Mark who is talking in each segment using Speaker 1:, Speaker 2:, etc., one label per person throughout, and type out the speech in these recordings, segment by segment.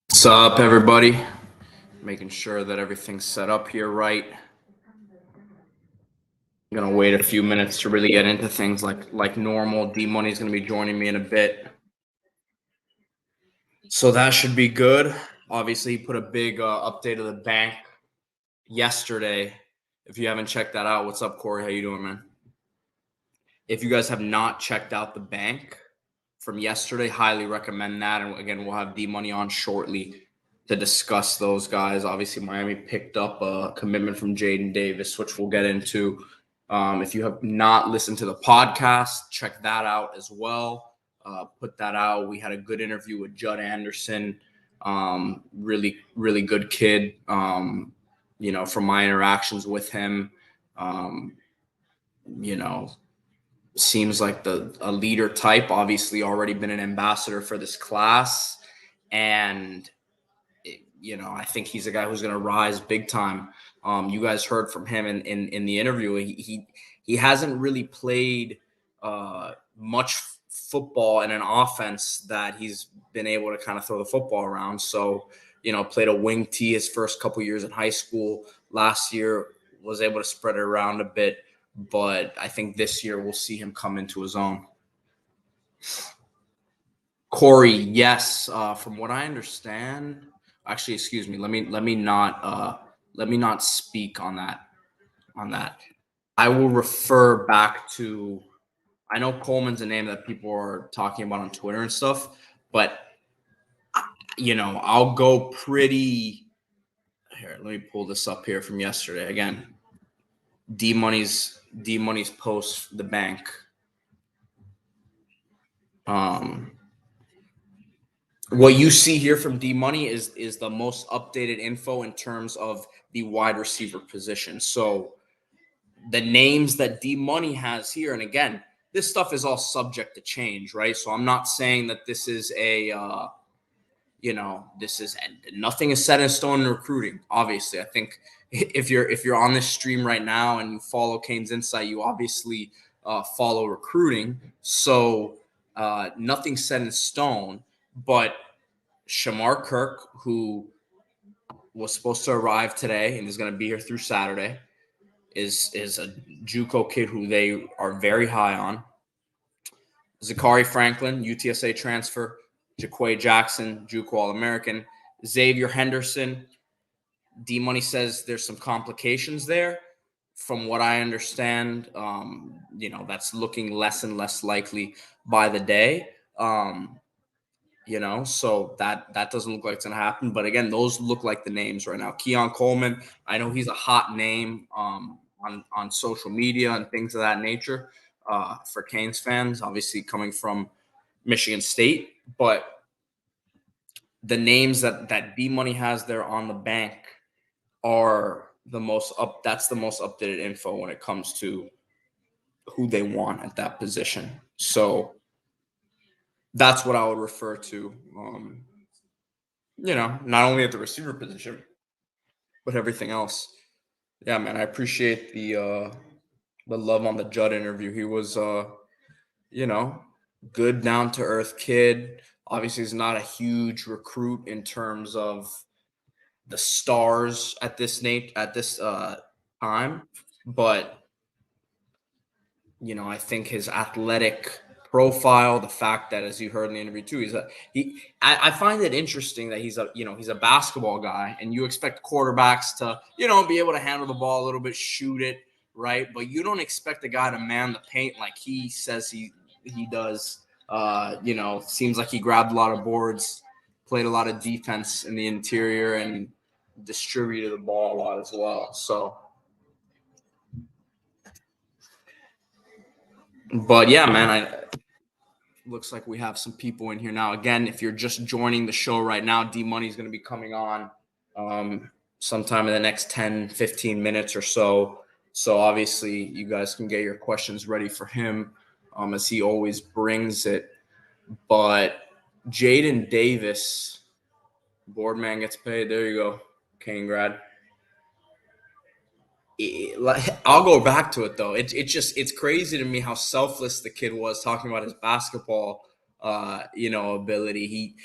Speaker 1: What's up, everybody? Making sure that everything's set up here right. I'm gonna wait a few minutes to really get into things like normal. D Money's gonna be joining me in a bit, so that should be good. Obviously, he put a big update of the bank yesterday. If you haven't checked that out, what's up, Corey? How you doing, man? If you guys have not checked out the bank from yesterday, highly recommend that. And again, we'll have D Money on shortly to discuss those guys. Obviously, Miami picked up a commitment from Jaden Davis, which we'll get into. If you have not listened to the podcast, check that out as well. Put that out. We had a good interview with Judd Anderson. Really, really good kid. From my interactions with him, seems like a leader type. Obviously, already been an ambassador for this class, and I think he's a guy who's going to rise big time. You guys heard from him in the interview. He hasn't really played much football in an offense that he's been able to kind of throw the football around. So, played a wing tee his first couple years in high school. Last year was able to spread it around a bit, but I think this year we'll see him come into his own. Corey, yes. From what I understand, actually, excuse me. Let me not speak on that. I will refer back to. I know Coleman's a name that people are talking about on Twitter and stuff, but I'll go pretty. Here, let me pull this up here from yesterday again. D Money's post the bank. What you see here from D Money is the most updated info in terms of the wide receiver position. So the names that D Money has here, and again, this stuff is all subject to change, right? So I'm not saying that this is nothing is set in stone in recruiting. Obviously, I think if you're on this stream right now and you follow CanesInSight, you obviously follow recruiting. So nothing's set in stone. But Shamar Kirk, who was supposed to arrive today and is going to be here through Saturday, is a JUCO kid who they are very high on. Zachary Franklin, UTSA transfer. Jaquay Jackson, JUCO All-American. Xavier Henderson. D Money says there's some complications there. From what I understand, that's looking less and less likely by the day. So that doesn't look like it's going to happen. But again, those look like the names right now. Keon Coleman, I know he's a hot name on social media and things of that nature for Canes fans, obviously coming from Michigan State. But the names that B Money has there on the bank are that's the most updated info when it comes to who they want at that position. So that's what I would refer to. Not only at the receiver position, but everything else. Yeah, man, I appreciate the love on the Judd interview. He was good, down to earth kid. Obviously, he's not a huge recruit in terms of the stars at this time, but I think his athletic profile, the fact that, as you heard in the interview too, I find it interesting that he's a basketball guy, and you expect quarterbacks to be able to handle the ball a little bit, shoot it, right? But you don't expect a guy to man the paint like he says he does. Seems like he grabbed a lot of boards, played a lot of defense in the interior, and distributed the ball a lot as well. So, but yeah, man, looks like we have some people in here now. Again, if you're just joining the show right now, D Money is going to be coming on sometime in the next 10, 15 minutes or so. So obviously, you guys can get your questions ready for him, as he always brings it. But Jaden Davis, Boardman gets paid. There you go, Kane grad. I'll go back to it though. It's crazy to me how selfless the kid was talking about his basketball, ability.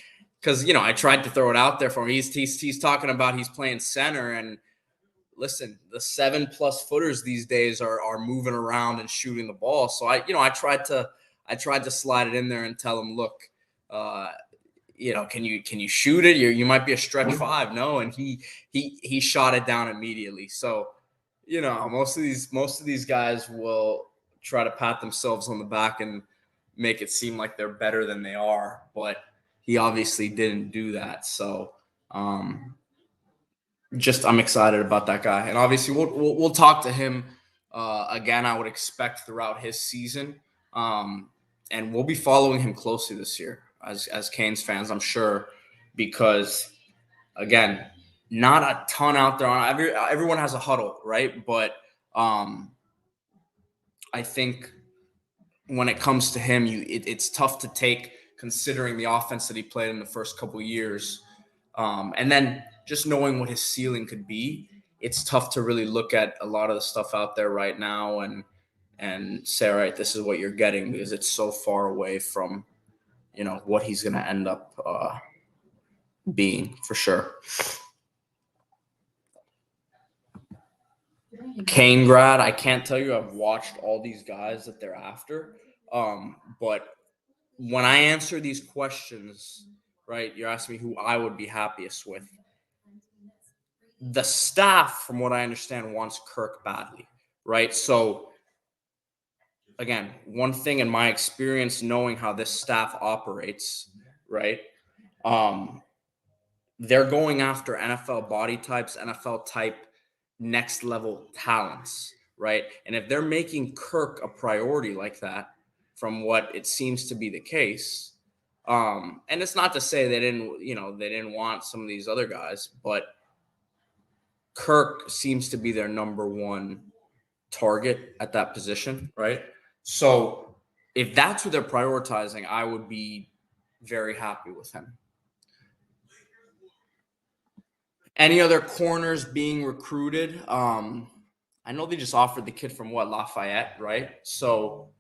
Speaker 1: Because I tried to throw it out there for him. He's talking about he's playing center, and listen, the 7+ footers these days are moving around and shooting the ball. So I tried to slide it in there and tell him, look, can you shoot it? You might be a stretch five, no, and he shot it down immediately. So most of these guys will try to pat themselves on the back and make it seem like they're better than they are, but he obviously didn't do that. So just I'm excited about that guy, and obviously we'll talk to him again. I would expect throughout his season, and we'll be following him closely this year as Canes fans, I'm sure, because again, not a ton out there on everyone has a huddle, right? But I think when it comes to him, it's tough to take considering the offense that he played in the first couple of years, and then just knowing what his ceiling could be. It's tough to really look at a lot of the stuff out there right now and say, all right, this is what you're getting, because it's so far away from what he's going to end up being for sure. Kane grad, I can't tell you I've watched all these guys that they're after. But when I answer these questions, right, you're asking me who I would be happiest with. The staff, from what I understand, wants Kirk badly, right? So again, one thing in my experience, knowing how this staff operates, right? They're going after NFL body types, NFL type next level talents, right? And if they're making Kirk a priority like that, from what it seems to be the case, and it's not to say they didn't want some of these other guys, but Kirk seems to be their number one target at that position, right? So if that's who they're prioritizing, I would be very happy with him. Any other corners being recruited? I know they just offered the kid from Lafayette, right? So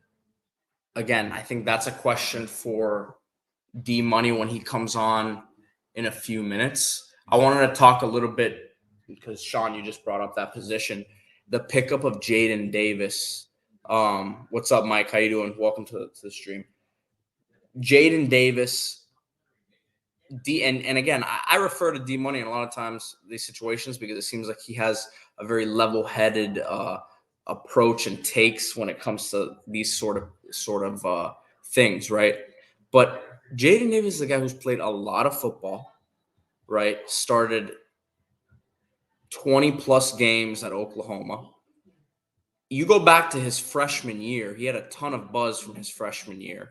Speaker 1: again, I think that's a question for D Money when he comes on in a few minutes. I wanted to talk a little bit because Sean, you just brought up that position, the pickup of Jaden Davis. What's up, Mike? How you doing? Welcome to the stream. Jaden Davis. And again, I refer to D Money in a lot of times these situations because it seems like he has a very level-headed approach and takes when it comes to these sort of things, right? But Jaden Davis is a guy who's played a lot of football, right? Started 20+ games at Oklahoma. You go back to his freshman year, he had a ton of buzz from his freshman year.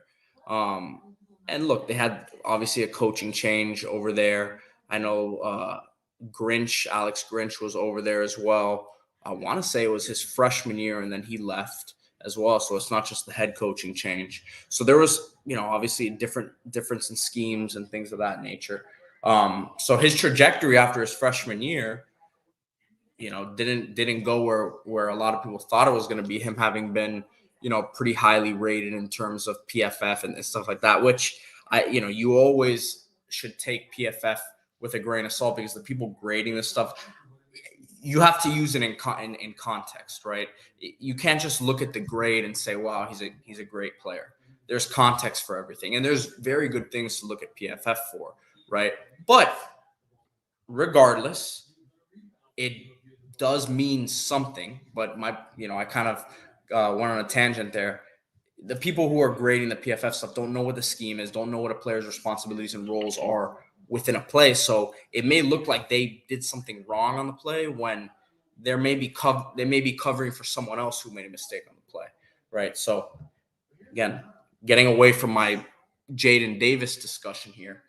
Speaker 1: And look, they had obviously a coaching change over there. I know Alex Grinch was over there as well. I want to say it was his freshman year, and then he left as well. So it's not just the head coaching change. So there was, obviously a difference in schemes and things of that nature. So his trajectory after his freshman year, didn't go where a lot of people thought it was going to be, him having been pretty highly rated in terms of PFF and stuff like that, which you always should take PFF with a grain of salt because the people grading this stuff, you have to use it in context, right? You can't just look at the grade and say, wow, he's a great player. There's context for everything. And there's very good things to look at PFF for, right? But regardless, it does mean something, but I kind of went on a tangent there. The people who are grading the PFF stuff don't know what the scheme is, don't know what a player's responsibilities and roles are within a play. So it may look like they did something wrong on the play when they may be covering for someone else who made a mistake on the play, right? So again, getting away from my Jaden Davis discussion here,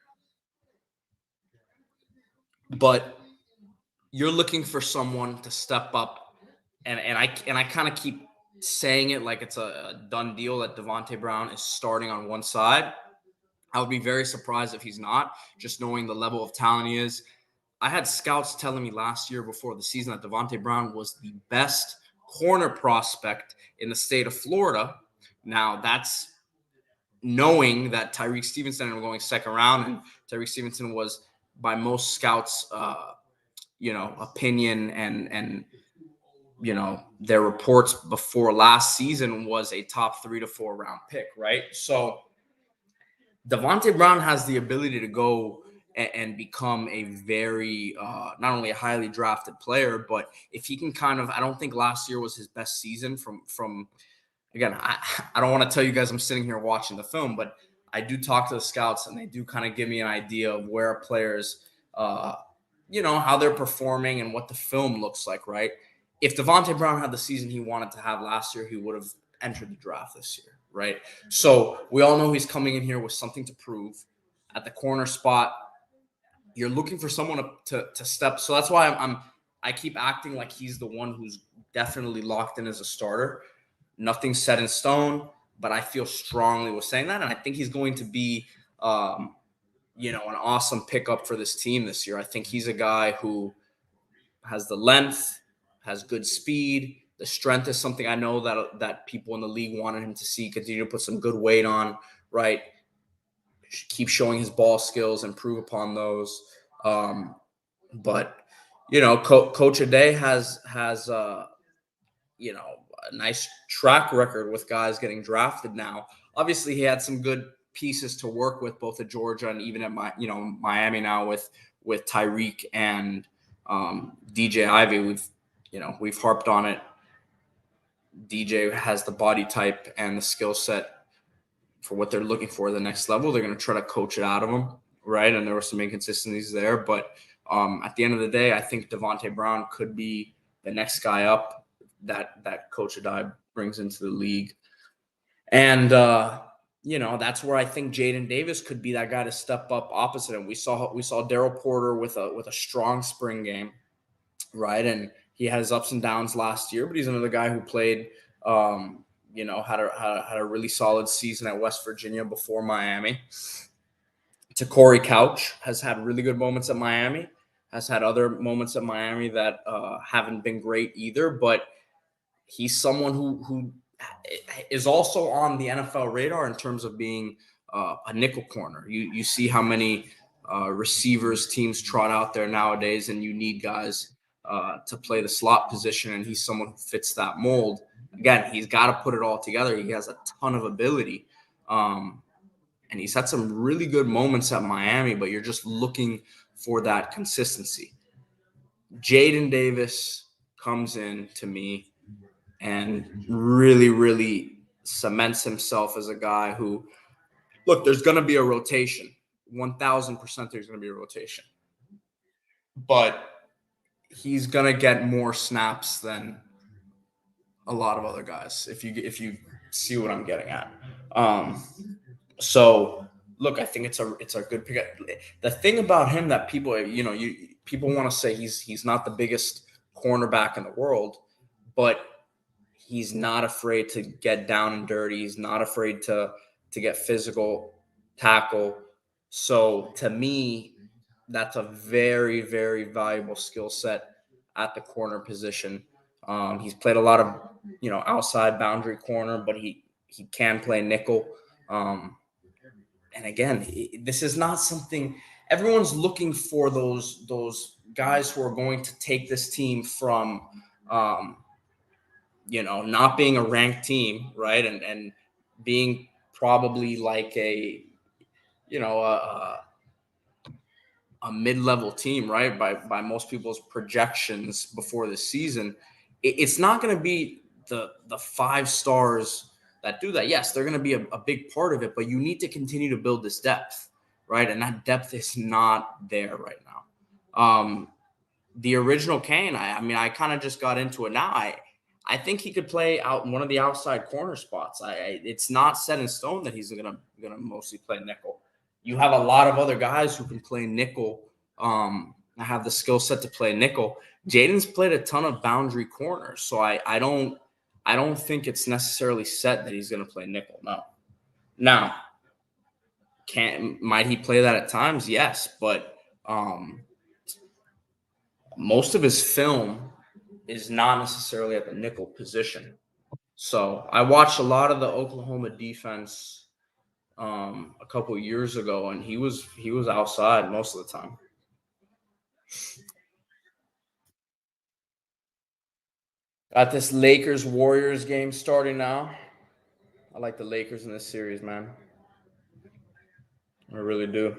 Speaker 1: but you're looking for someone to step up, and I kind of keep saying it like it's a done deal that Devontae Brown is starting on one side. I would be very surprised if he's not, just knowing the level of talent he is. I had scouts telling me last year before the season that Devontae Brown was the best corner prospect in the state of Florida. Now, that's knowing that Tyreek Stevenson ended up going second round, and Tyreek Stevenson was by most scouts, opinion and their reports before last season was a top 3 to 4 round pick, right? So Devontae Brown has the ability to go and become a very not only a highly drafted player, but if he can I don't think last year was his best season from again, I don't want to tell you guys I'm sitting here watching the film, but I do talk to the scouts and they do kind of give me an idea of where players, how they're performing and what the film looks like, right? If Devontae Brown had the season he wanted to have last year, he would have entered the draft this year, right? So we all know he's coming in here with something to prove. At the corner spot, you're looking for someone to step. So that's why I keep acting like he's the one who's definitely locked in as a starter. Nothing's set in stone, but I feel strongly with saying that. And I think he's going to be, an awesome pickup for this team this year. I think he's a guy who has the length, has good speed. The strength is something I know that people in the league wanted him to see, continue to put some good weight on, right? Keep showing his ball skills, improve upon those. But Coach Ade has a nice track record with guys getting drafted now. Obviously, he had some good pieces to work with, both at Georgia and even at Miami now with Tyreek and DJ Ivey. We've harped on it. DJ has the body type and the skill set for what they're looking for at the next level. They're going to try to coach it out of him, right? And there were some inconsistencies there, but at the end of the day, I think Devontae Brown could be the next guy up that Coach Adai brings into the league. And, that's where I think Jaden Davis could be that guy to step up opposite him. We saw Daryl Porter with a strong spring game, right? And he had his ups and downs last year, but he's another guy who played, had a really solid season at West Virginia before Miami. Corey Couch has had really good moments at Miami, has had other moments at Miami that haven't been great either, but he's someone who is also on the NFL radar in terms of being a nickel corner. You see how many receivers teams trot out there nowadays, and you need guys to play the slot position, and he's someone who fits that mold. Again, he's got to put it all together. He has a ton of ability, and he's had some really good moments at Miami, but you're just looking for that consistency. Jaden Davis comes in to me and really, really cements himself as a guy who, look, there's going to be a rotation. 1,000% there's going to be a rotation. But he's going to get more snaps than a lot of other guys, if you see what I'm getting at. So, look, I think it's a good pick. The thing about him that people want to say he's not the biggest cornerback in the world, but he's not afraid to get down and dirty. He's not afraid to get physical, tackle. So to me, that's a very, very valuable skill set at the corner position. He's played a lot of, outside boundary corner, but he can play nickel. And again, this is not something everyone's looking for. Those guys who are going to take this team from, not being a ranked team, right, and being probably like a mid-level team, right, by most people's projections before the season. It's not going to be the 5 stars that do that. Yes, they're going to be a big part of it, but you need to continue to build this depth, right? And that depth is not there right now. The original Kane, I kind of just got into it now. I think he could play out one of the outside corner spots. It's not set in stone that he's gonna mostly play nickel. You have a lot of other guys who can play nickel I have the skill set to play nickel. Jaden's played a ton of boundary corners, so I don't think it's necessarily set that he's going to play nickel. No. Now, might he play that at times? Yes, but most of his film is not necessarily at the nickel position. So I watched a lot of the Oklahoma defense a couple of years ago, and he was outside most of the time. Got this Lakers Warriors game starting now. I like the Lakers in this series, man. I really do.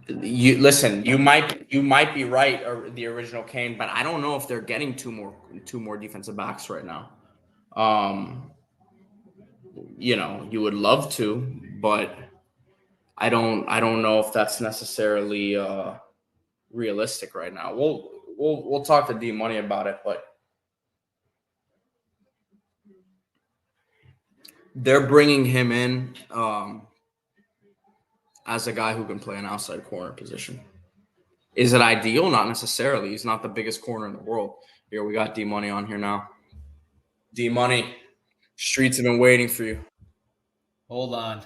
Speaker 1: You listen. You might be right, or the original Kane, but I don't know if they're getting two more defensive backs right now. You would love to, but I don't know if that's necessarily realistic right now. We'll talk to D Money about it, but they're bringing him in as a guy who can play an outside corner position. Is it ideal? Not necessarily. He's not the biggest corner in the world. Here, we got D Money on here now. D Money, streets have been waiting for you.
Speaker 2: Hold on.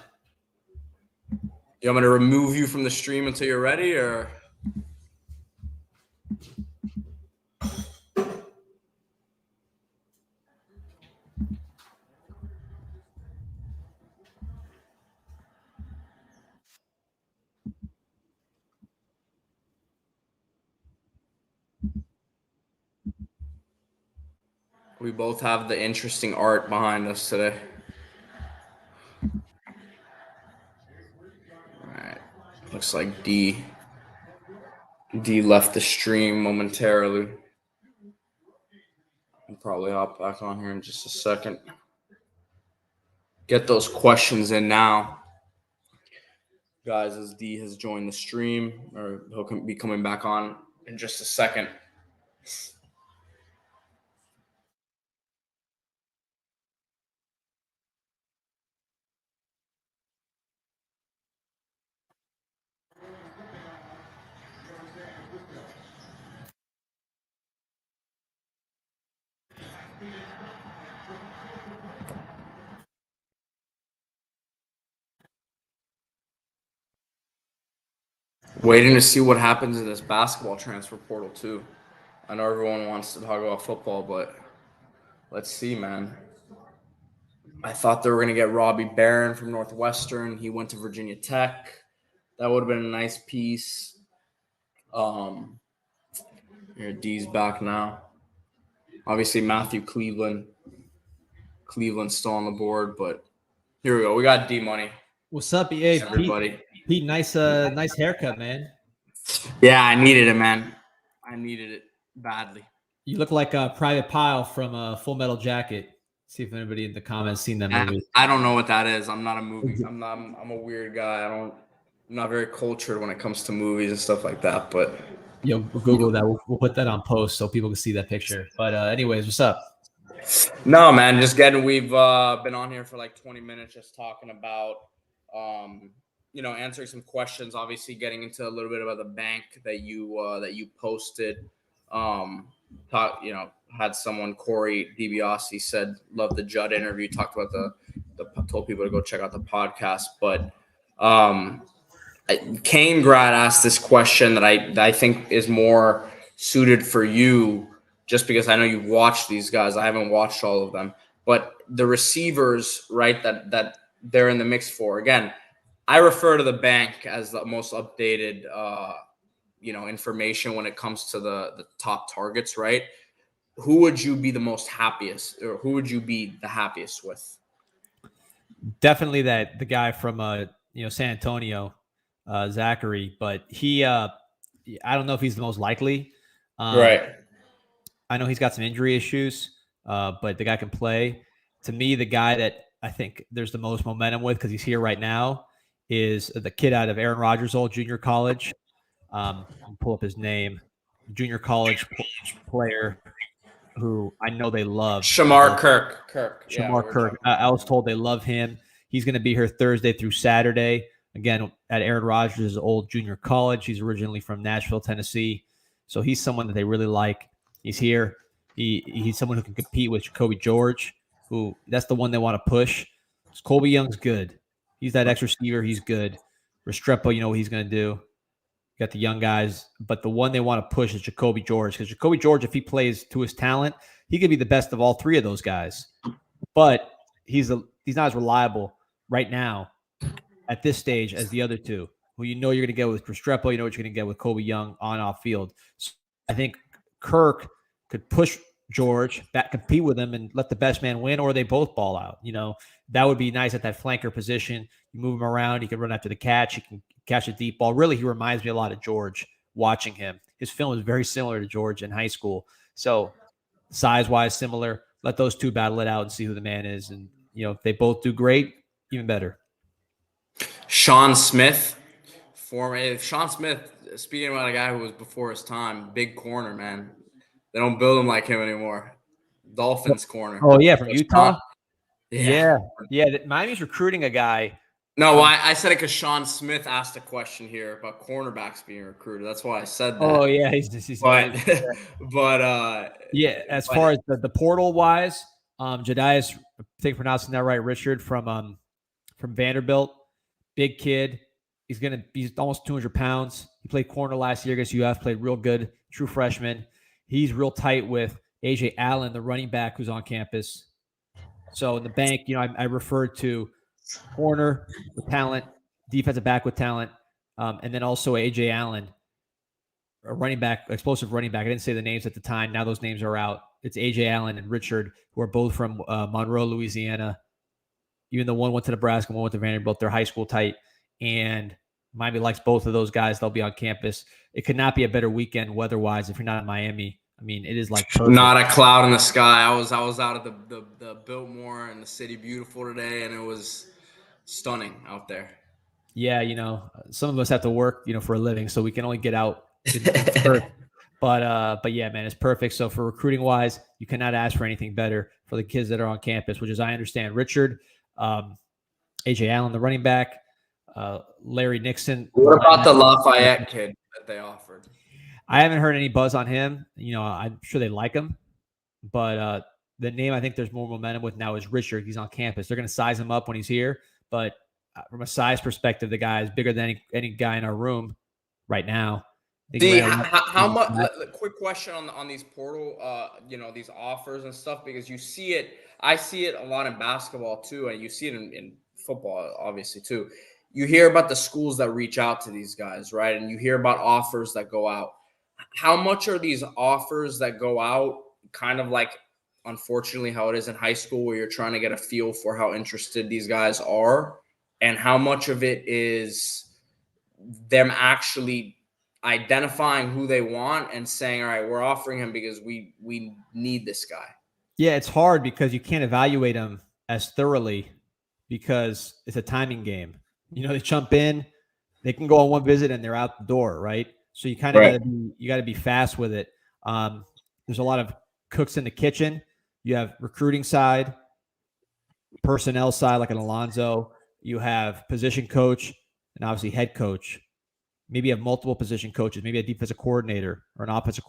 Speaker 1: You want me to remove you from the stream until you're ready, or? We both have the interesting art behind us today. All right. Looks like D left the stream momentarily. I'll probably hop back on here in just a second. Get those questions in now. Guys, as D has joined the stream, or he'll be coming back on in just a second. Waiting to see what happens in this basketball transfer portal too. I know everyone wants to talk about football, but let's see, man. I thought they were going to get Robbie Barron from Northwestern. He went to Virginia Tech. That would have been a nice piece. Here, D's back now. Obviously, Matthew Cleveland's still on the board, but here we go. We got D Money.
Speaker 2: What's up, EA?
Speaker 1: Everybody.
Speaker 2: Pete, nice haircut, man.
Speaker 1: Yeah, I needed it, man. I needed it badly.
Speaker 2: You look like a Private Pile from Full Metal Jacket. See if anybody in the comments seen that movie.
Speaker 1: I don't know what that is. I'm not a movie. I'm a weird guy. I'm not very cultured when it comes to movies and stuff like that. But
Speaker 2: Google that. We'll put that on post so people can see that picture. But anyways, what's up?
Speaker 1: No, man. Just getting. We've been on here for like 20 minutes, just talking about, answering some questions. Obviously, getting into a little bit about the bank that you posted. Had someone, Corey DiBiase, said, love the Judd interview, talked about told people to go check out the podcast. But Kane Grad asked this question that I think is more suited for you, just because I know you've watched these guys. I haven't watched all of them, but the receivers, right, that they're in the mix for. Again, I refer to the bank as the most updated information when it comes to the top targets, right? Who would you be the most happiest, or who would you be the happiest with?
Speaker 2: Definitely the guy from San Antonio, Zachary, but he I don't know if he's the most likely.
Speaker 1: Right.
Speaker 2: I know he's got some injury issues, but the guy can play. To me, the guy that I think there's the most momentum with, because he's here right now, is the kid out of Aaron Rodgers' old junior college. Pull up his name. Junior college player. who I know they love.
Speaker 1: Shamar Kirk. Yeah, we
Speaker 2: Shamar
Speaker 1: were
Speaker 2: Kirk.
Speaker 1: talking about
Speaker 2: I was
Speaker 1: him.
Speaker 2: told they love him. He's going to be here Thursday through Saturday. Again, at Aaron Rodgers' old junior college. He's originally from Nashville, Tennessee. So he's someone that they really like. He's here. He's someone who can compete with Jacoby George, who that's the one they want to push. Colby Young's good. He's that X receiver. He's good. Restrepo, you know what he's going to do. Got the young guys, but the one they want to push is Jacoby George, because Jacoby George, if he plays to his talent, he could be the best of all three of those guys. But he's not as reliable right now at this stage as the other two, who you know you're going to get with Restrepo, you know what you're going to get with Colby Young on off field. So I think Kirk could push George, compete with him, and let the best man win, or they both ball out. You know, that would be nice at that flanker position. You move him around, he can run after the catch, he can catch a deep ball. Really, he reminds me a lot of George watching him. His film is very similar to George in high school. So size-wise, similar. Let those two battle it out and see who the man is. And, you know, if they both do great, even better.
Speaker 1: Sean Smith. Sean Smith, speaking about a guy who was before his time, big corner, man. They don't build him like him anymore. Dolphins corner.
Speaker 2: Oh, yeah, from Utah?
Speaker 1: Yeah.
Speaker 2: Miami's recruiting a guy.
Speaker 1: No, I said it because Sean Smith asked a question here about cornerbacks being recruited. That's why I said that.
Speaker 2: Oh, yeah. As far as the portal wise, Jedias, I think pronouncing that right, Richard from Vanderbilt, big kid. He's almost 200 pounds. He played corner last year against UF, played real good, true freshman. He's real tight with AJ Allen, the running back who's on campus. So in the bank, you know, I referred to corner with talent, defensive back with talent, and then also AJ Allen, a running back, explosive running back. I didn't say the names at the time. Now those names are out. It's AJ Allen and Richard, who are both from Monroe, Louisiana. Even though one went to Nebraska, one went to Vanderbilt, they're high school tight. And Miami likes both of those guys. They'll be on campus. It could not be a better weekend weather-wise if you're not in Miami. I mean, it is like perfect.
Speaker 1: Not a cloud in the sky. I was out at the Biltmore and the city beautiful today, and it was stunning out there.
Speaker 2: Yeah, you know, some of us have to work, you know, for a living, so we can only get out. But yeah, man, it's perfect. So for recruiting wise, you cannot ask for anything better for the kids that are on campus, which is, I understand, Richard, AJ Allen, the running back, Larry Nixon.
Speaker 1: What about the Lafayette kid that they offered?
Speaker 2: I haven't heard any buzz on him. You know, I'm sure they like him, but the name I think there's more momentum with now is Richard. He's on campus. They're going to size him up when he's here, but from a size perspective, the guy is bigger than any guy in our room right now.
Speaker 1: How much? Quick question on these portal, you know, these offers and stuff, because you see it. I see it a lot in basketball too, and you see it in football, obviously too. You hear about the schools that reach out to these guys, right? And you hear about offers that go out. How much are these offers that go out kind of like, unfortunately, how it is in high school, where you're trying to get a feel for how interested these guys are, and how much of it is them actually identifying who they want and saying, all right, we're offering him because we need this guy?
Speaker 2: Yeah, it's hard because you can't evaluate him as thoroughly because it's a timing game. You know, they jump in, they can go on one visit and they're out the door, right? So you kind of got to be fast with it. There's a lot of cooks in the kitchen. You have recruiting side, personnel side, like an Alonzo. You have position coach and obviously head coach. Maybe you have multiple position coaches, maybe a defensive coordinator or an offensive.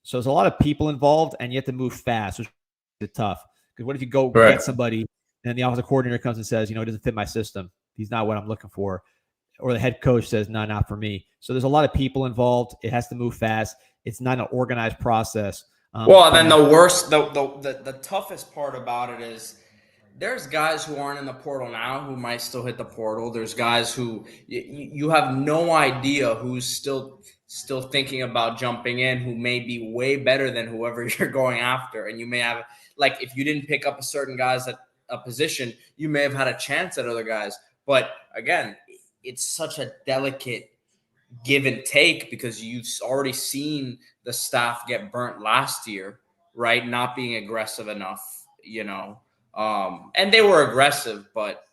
Speaker 2: So there's a lot of people involved, and you have to move fast, which is tough. Because what if you go get somebody and the offensive coordinator comes and says, you know, it doesn't fit my system. He's not what I'm looking for. Or the head coach says, no, not for me. So there's a lot of people involved. It has to move fast. It's not an organized process.
Speaker 1: Well, then the toughest part about it is there's guys who aren't in the portal now who might still hit the portal. There's guys who you have no idea who's still thinking about jumping in, who may be way better than whoever you're going after. And you may have, like, if you didn't pick up a certain guy's at a position, you may have had a chance at other guys. But again, it's such a delicate give and take because you've already seen the staff get burnt last year, right? Not being aggressive enough, you know. And they were aggressive, but,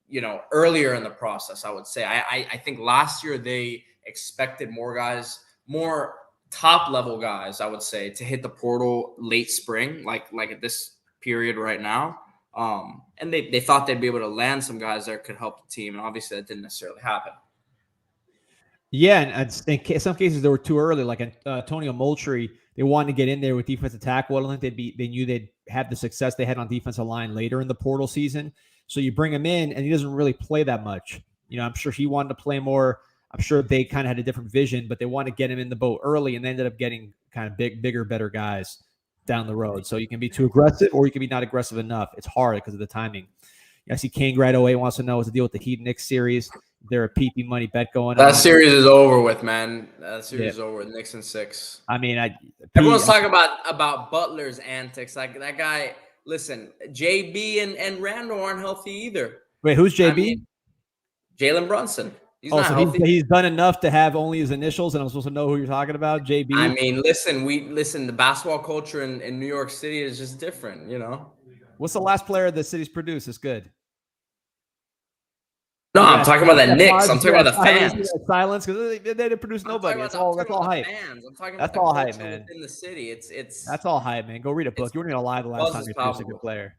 Speaker 1: you know, earlier in the process, I would say. I think last year they expected more guys, more top level guys, I would say, to hit the portal late spring, like at this period right now. And they thought they'd be able to land some guys that could help the team, and obviously that didn't necessarily happen.
Speaker 2: Yeah, and in some cases they were too early. Like Antonio Moultrie, they wanted to get in there with defensive tackle. I don't think they knew they'd have the success they had on defensive line later in the portal season. So you bring him in, and he doesn't really play that much. I'm sure he wanted to play more. I'm sure they kind of had a different vision, but they wanted to get him in the boat early, and they ended up getting kind of bigger, better guys down the road. So you can be too aggressive, or you can be not aggressive enough. It's hard because of the timing. I see Kane Grad 08 wants to know what's the deal with the Heat Knicks series. There a PP money bet going on.
Speaker 1: That series is over with, man. That series is over with. Knicks in 6.
Speaker 2: I mean,
Speaker 1: everyone's talking about Butler's antics. Like that guy. Listen, JB and Randall aren't healthy either.
Speaker 2: Wait, who's JB?
Speaker 1: Jalen Brunson.
Speaker 2: He's not healthy. He's done enough to have only his initials, and I'm supposed to know who you're talking about, JB.
Speaker 1: I mean, listen. The basketball culture in New York City is just different,
Speaker 2: What's the last player the city's produced that's good?
Speaker 1: No, I'm talking about the Knicks. I'm talking about the fans.
Speaker 2: Silence because they didn't produce nobody. That's all hype.
Speaker 1: I'm talking
Speaker 2: that's all hype, man.
Speaker 1: In the city, it's
Speaker 2: that's all hype, man. Go read a book. You weren't even alive the last time you produced a good player.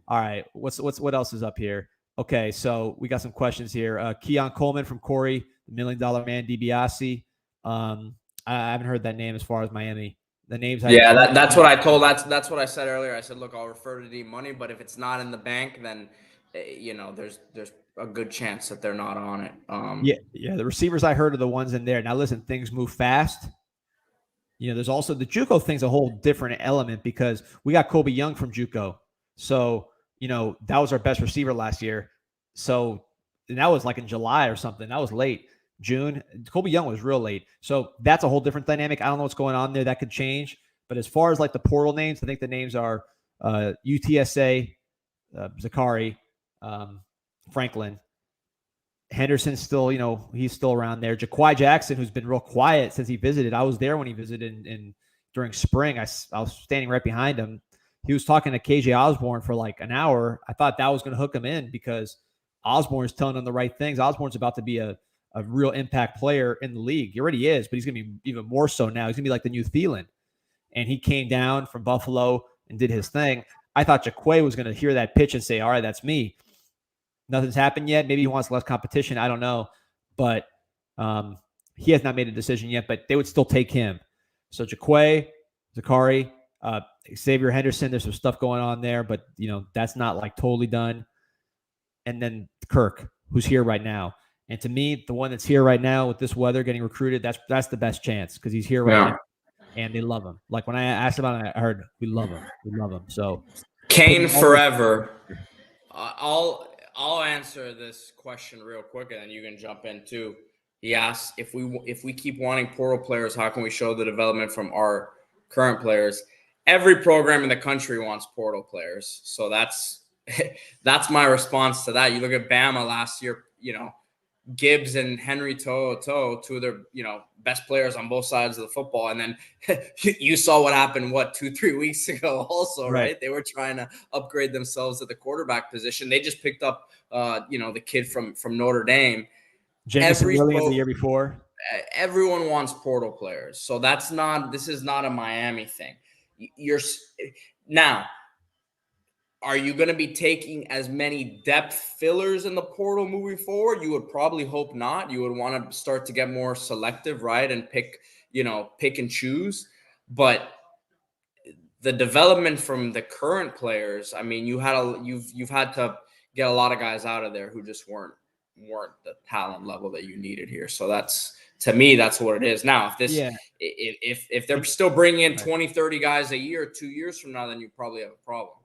Speaker 2: All right, what else is up here? Okay, so we got some questions here. Keon Coleman from Corey, the $1 Million Man DiBiase. I haven't heard that name as far as Miami. The names.
Speaker 1: That's what I told. That's what I said earlier. I said, look, I'll refer to D-Money, but if it's not in the bank, then there's a good chance that they're not on it.
Speaker 2: Yeah. The receivers I heard are the ones in there. Now, listen, things move fast. There's also the JUCO thing's a whole different element because we got Kobe Young from JUCO. So, that was our best receiver last year. So, and that was like in July or something. That was late. June. Kobe Young was real late. So that's a whole different dynamic. I don't know what's going on there. That could change. But as far as like the portal names, I think the names are UTSA, Zakari, Franklin. Henderson still, he's still around there. Jaquai Jackson, who's been real quiet since he visited. I was there when he visited during spring. I was standing right behind him. He was talking to KJ Osborne for like an hour. I thought that was going to hook him in because Osborne's telling him the right things. Osborne's about to be a real impact player in the league. He already is, but he's going to be even more so now. He's going to be like the new Thielen. And he came down from Buffalo and did his thing. I thought Jaquai was going to hear that pitch and say, all right, that's me. Nothing's happened yet. Maybe he wants less competition. I don't know. But he has not made a decision yet, but they would still take him. So Jaquai, Zakari, Xavier Henderson, there's some stuff going on there, but, that's not like totally done. And then Kirk, who's here right now. And to me, the one that's here right now with this weather getting recruited, that's the best chance because he's here right now. And they love him. Like when I asked about it, I heard we love him. We love him. So
Speaker 1: Kane forever. I'll answer this question real quick, and then you can jump in too. He asked if we keep wanting portal players, how can we show the development from our current players? Every program in the country wants portal players, so that's my response to that. You look at Bama last year, Gibbs and Henry To'oTo'o, two of their, best players on both sides of the football. And then you saw what happened, 2-3 weeks ago also, right? They were trying to upgrade themselves at the quarterback position. They just picked up, the kid from Notre Dame.
Speaker 2: Jameson Williams the year before.
Speaker 1: Everyone wants portal players. So this is not a Miami thing. Now, are you going to be taking as many depth fillers in the portal moving forward? You would probably hope not. You would want to start to get more selective, right? And pick and choose. But the development from the current players, I mean, you've had to get a lot of guys out of there who just weren't the talent level that you needed here. So to me, that's what it is. Now, if they're still bringing in 20, 30 guys a year, 2 years from now, then you probably have a problem.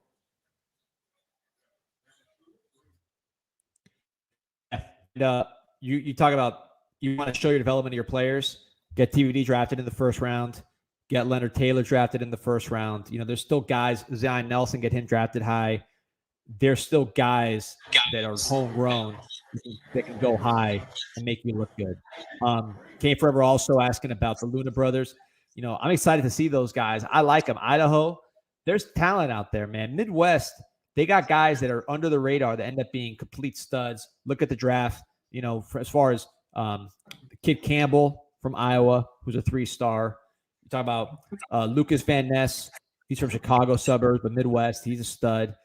Speaker 2: You talk about you want to show your development of your players, get TVD drafted in the first round, get Leonard Taylor drafted in the first round. There's still guys, Zion Nelson, get him drafted high. There's still guys that are homegrown that can go high and make you look good. Kane Forever also asking about the Luna brothers. I'm excited to see those guys. I like them. Idaho, there's talent out there, man. Midwest, they got guys that are under the radar that end up being complete studs. Look at the draft, as far as Kid Campbell from Iowa, who's a 3-star. talk about Lucas Van Ness. He's from Chicago suburbs, but Midwest. He's a stud.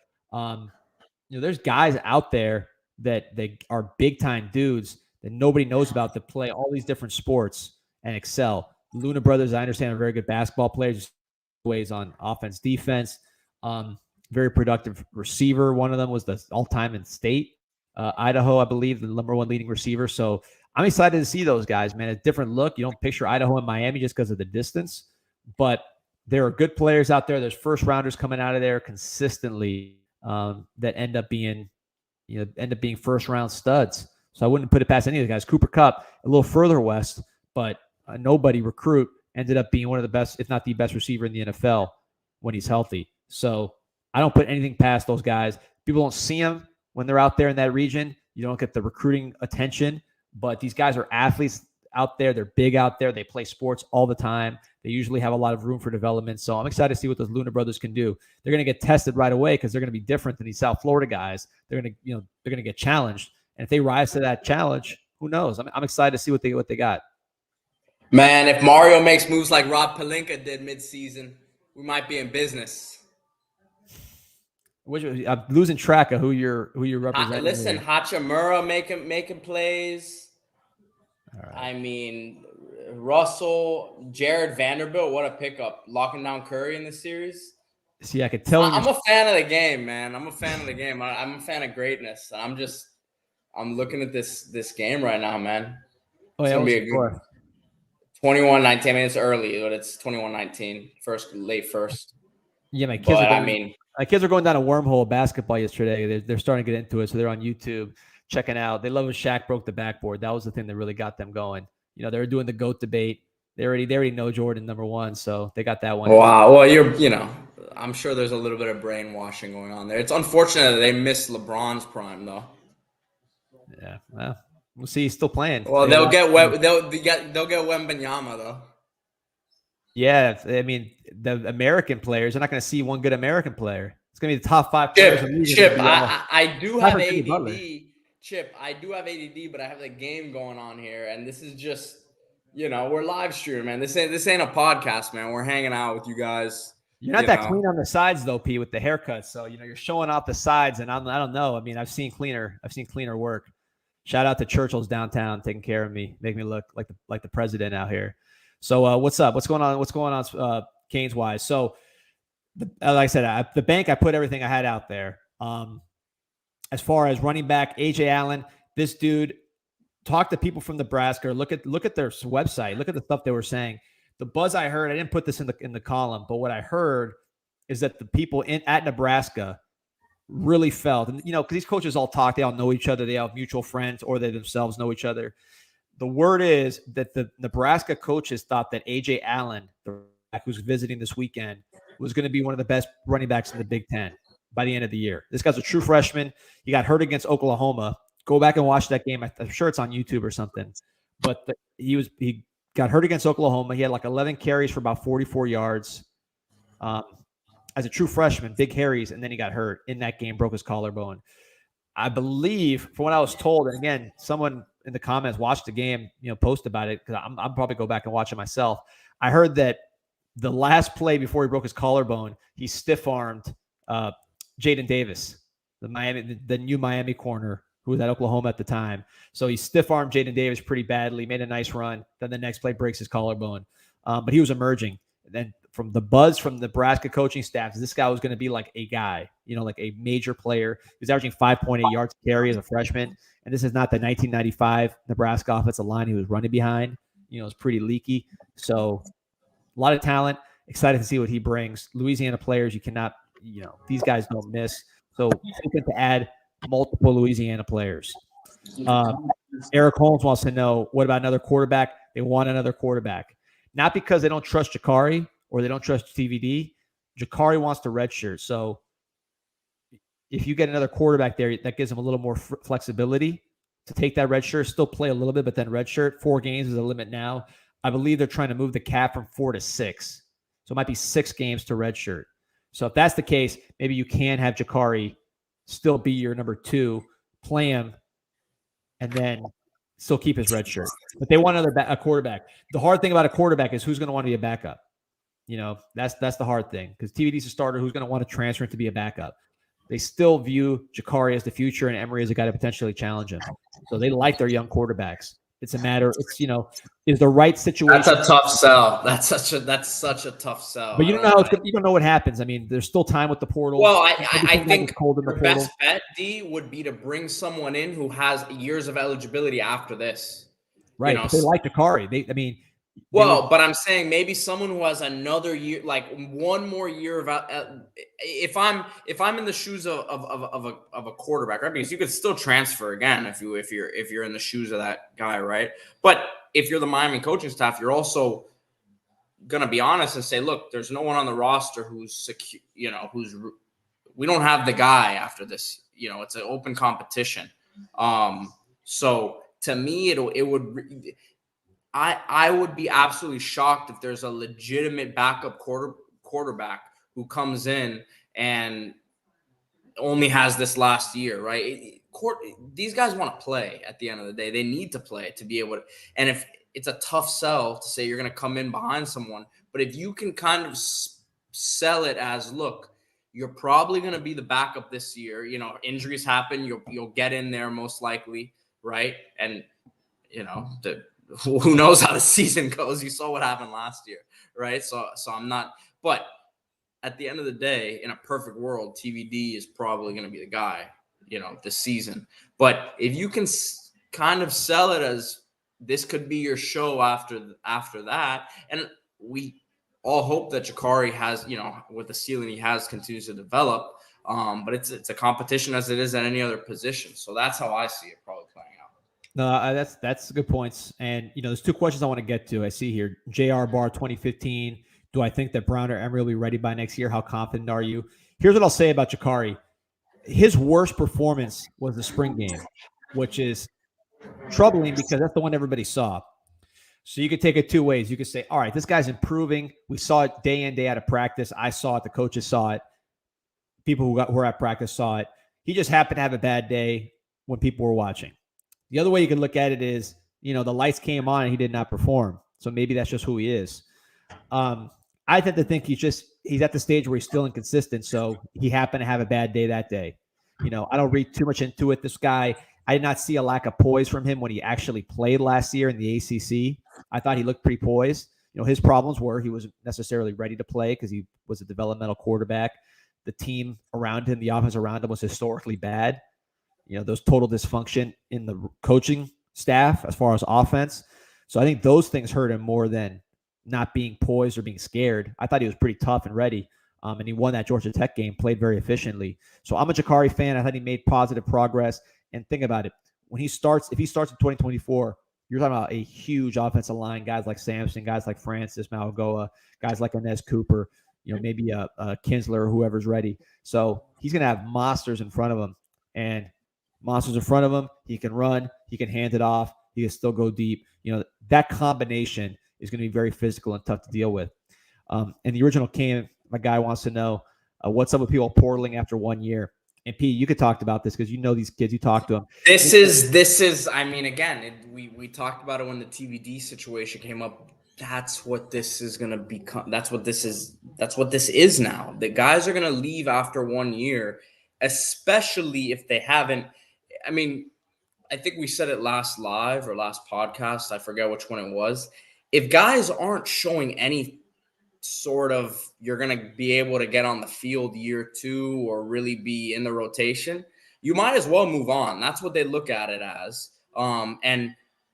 Speaker 2: There's guys out there that they are big time dudes that nobody knows about that play all these different sports and excel. Luna brothers, I understand, are very good basketball players, ways on offense, defense. Very productive receiver. One of them was the all-time in state. Idaho, I believe, the number one leading receiver. So I'm excited to see those guys, man. A different look. You don't picture Idaho and Miami just because of the distance, but there are good players out there. There's first rounders coming out of there consistently that end up being first round studs. So I wouldn't put it past any of the guys. Cooper Kupp, a little further west, but a nobody recruit, ended up being one of the best, if not the best receiver in the NFL when he's healthy. So I don't put anything past those guys. People don't see them when they're out there in that region. You don't get the recruiting attention, but these guys are athletes out there. They're big out there. They play sports all the time. They usually have a lot of room for development. So I'm excited to see what those Luna brothers can do. They're going to get tested right away because they're going to be different than these South Florida guys. They're going to get challenged. And if they rise to that challenge, who knows? I'm excited to see what they got.
Speaker 1: Man, if Mario makes moves like Rob Pelinka did midseason, we might be in business.
Speaker 2: I'm losing track of who you're representing.
Speaker 1: Listen, Hachimura making plays.
Speaker 2: All right.
Speaker 1: I mean, Russell, Jared Vanderbilt, what a pickup. Locking down Curry in this series.
Speaker 2: See, I could tell.
Speaker 1: I'm a fan of the game, man. I'm a fan of the game. I'm a fan of greatness. I'm looking at this game right now, man.
Speaker 2: Oh, yeah,
Speaker 1: it's gonna be a good 21-19. I mean, it's early, but it's 21-19. Late first.
Speaker 2: Yeah, my kids are going down a wormhole basketball yesterday. They're starting to get into it, so they're on YouTube checking out. They love when Shaq broke the backboard. That was the thing that really got them going. They were doing the GOAT debate. They already know Jordan #1, so they got that one.
Speaker 1: Wow. Well, I'm sure there's a little bit of brainwashing going on there. It's unfortunate that they missed LeBron's prime, though.
Speaker 2: Yeah. Well, we'll see. He's still playing.
Speaker 1: Well, they'll get Wembanyama, though.
Speaker 2: Yeah, I mean, the American players are not going to see one good American player. It's going to be the top 5 players.
Speaker 1: Chip, I do have ADD. Chip, I do have ADD, but I have the game going on here, and this is just, we're live streaming, man. This ain't a podcast, man. We're hanging out with you guys.
Speaker 2: You're not that clean on the sides, though, P, with the haircuts. So you're showing off the sides, and I don't know. I mean, I've seen cleaner work. Shout out to Churchill's downtown taking care of me, make me look like the president out here. So what's up? What's going on Canes wise? So like I said, the bank, I put everything I had out there. As far as running back, AJ Allen, this dude, talk to people from Nebraska. Look at their website. Look at the stuff they were saying. The buzz I heard, I didn't put this in the column, but what I heard is that the people at Nebraska really felt, and because these coaches all talk, they all know each other, they have mutual friends, or they themselves know each other. The word is that the Nebraska coaches thought that AJ Allen, the back who's visiting this weekend, was going to be one of the best running backs in the Big Ten by the end of the year. This guy's a true freshman. He got hurt against Oklahoma. Go back and watch that game. I'm sure it's on YouTube or something. But he got hurt against Oklahoma. He had like 11 carries for about 44 yards. As a true freshman, big carries, and then he got hurt in that game, broke his collarbone. I believe, from what I was told, and again, someone in the comments watched the game, post about it, because I'll probably go back and watch it myself. I heard that the last play before he broke his collarbone, he stiff-armed Jaden Davis, the new Miami corner who was at Oklahoma at the time. So he stiff-armed Jaden Davis pretty badly, made a nice run. Then the next play breaks his collarbone. But he was emerging. And then from the buzz from the Nebraska coaching staff, this guy was going to be like a guy, like a major player. He was averaging 5.8 yards a carry as a freshman. And this is not the 1995 Nebraska offensive line he was running behind. It's pretty leaky. So a lot of talent. Excited to see what he brings. Louisiana players, you cannot, these guys don't miss. So hoping to add multiple Louisiana players. Eric Holmes wants to know, what about another quarterback? They want another quarterback. Not because they don't trust Jakari or they don't trust TVD. Jakari wants to redshirt. So if you get another quarterback there, that gives them a little more flexibility to take that redshirt, still play a little bit, but then redshirt. 4 games is a limit now. I believe they're trying to move the cap from 4 to 6. So it might be 6 games to redshirt. So if that's the case, maybe you can have Jakari still be your number 2, play him, and then still keep his red shirt. But they want a quarterback. The hard thing about a quarterback is who's going to want to be a backup. That's the hard thing because TVD's a starter who's going to want to transfer to be a backup. They still view Jakari as the future and Emery as a guy to potentially challenge him. So they like their young quarterbacks. It's a matter. Is the right situation.
Speaker 1: That's a tough sell. That's such a tough sell.
Speaker 2: But you don't know how it's you don't know what happens. I mean, there's still time with the portal.
Speaker 1: Well, I think your best bet, D, would be to bring someone in who has years of eligibility after this.
Speaker 2: Right. They like Jakari.
Speaker 1: But I'm saying maybe someone who has another year, like one more year of. If I'm in the shoes of a quarterback, right? Because you could still transfer again if you're in the shoes of that guy, right? But if you're the Miami coaching staff, you're also gonna be honest and say, look, there's no one on the roster who's secure. We don't have the guy after this. It's an open competition. So to me, it would. I would be absolutely shocked if there's a legitimate backup quarterback who comes in and only has this last year, right? These guys want to play at the end of the day. They need to play to be able to. And if it's a tough sell to say you're going to come in behind someone, but if you can kind of sell it as, look, you're probably going to be the backup this year. Injuries happen. You'll get in there most likely, right? And, who knows how the season goes? You saw what happened last year, right? So I'm not, but at the end of the day, in a perfect world, TVD is probably going to be the guy, this season. But if you can kind of sell it as this could be your show after that, and we all hope that Jakari has, with the ceiling he has, continues to develop. But it's a competition as it is at any other position. So that's how I see it probably playing out.
Speaker 2: No, that's good points. And, there's two questions I want to get to. I see here, JR Bar 2015. Do I think that Brown or Emery will be ready by next year? How confident are you? Here's what I'll say about Jakari. His worst performance was the spring game, which is troubling because that's the one everybody saw. So you could take it two ways. You could say, all right, this guy's improving. We saw it day in, day out of practice. I saw it. The coaches saw it. People who were at practice saw it. He just happened to have a bad day when people were watching. The other way you can look at it is, the lights came on and he did not perform. So maybe that's just who he is. I tend to think he's at the stage where he's still inconsistent. So he happened to have a bad day that day. I don't read too much into it. This guy, I did not see a lack of poise from him when he actually played last year in the ACC. I thought he looked pretty poised. His problems were he wasn't necessarily ready to play because he was a developmental quarterback. The team around him, the offense around him was historically bad. There's total dysfunction in the coaching staff as far as offense. So I think those things hurt him more than not being poised or being scared. I thought he was pretty tough and ready. And he won that Georgia Tech game, played very efficiently. So I'm a Jakari fan. I thought he made positive progress. And think about it. If he starts in 2024, you're talking about a huge offensive line, guys like Sampson, guys like Francis Malagoa, guys like Inez Cooper, maybe a Kinsler or whoever's ready. So he's going to have monsters in front of him. And monsters in front of him, he can run, he can hand it off, he can still go deep. That combination is going to be very physical and tough to deal with. And the original Kane, my guy wants to know what's up with people portaling after 1 year. And Pete, you could talk about this because you know these kids, you talk to them.
Speaker 1: This is. I mean, again, we talked about it when the TVD situation came up. That's what this is going to become. That's what this is. That's what this is now. The guys are going to leave after 1 year, especially if they haven't. I mean, I think we said it last live or last podcast. I forget which one it was. If guys aren't showing any sort of you're going to be able to get on the field year two or really be in the rotation, you might as well move on. That's what they look at it as. And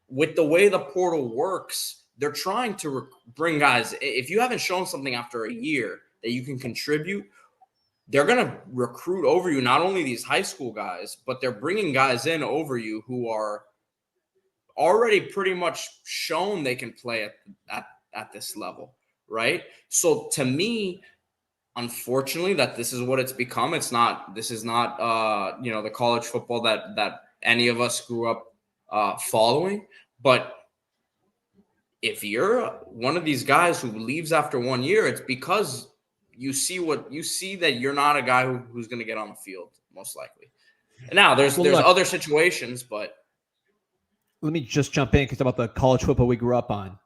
Speaker 1: with the way the portal works, they're trying to bring guys. If you haven't shown something after a year that you can contribute, they're going to recruit over you, not only these high school guys, but they're bringing guys in over you who are already pretty much shown they can play at this level, right? So to me, unfortunately, that this is what it's become. This is not the college football that any of us grew up following. But if you're one of these guys who leaves after 1 year, it's because you see that you're not a guy who's going to get on the field, most likely. And now there's other situations, but
Speaker 2: let me just jump in because about the college football we grew up on.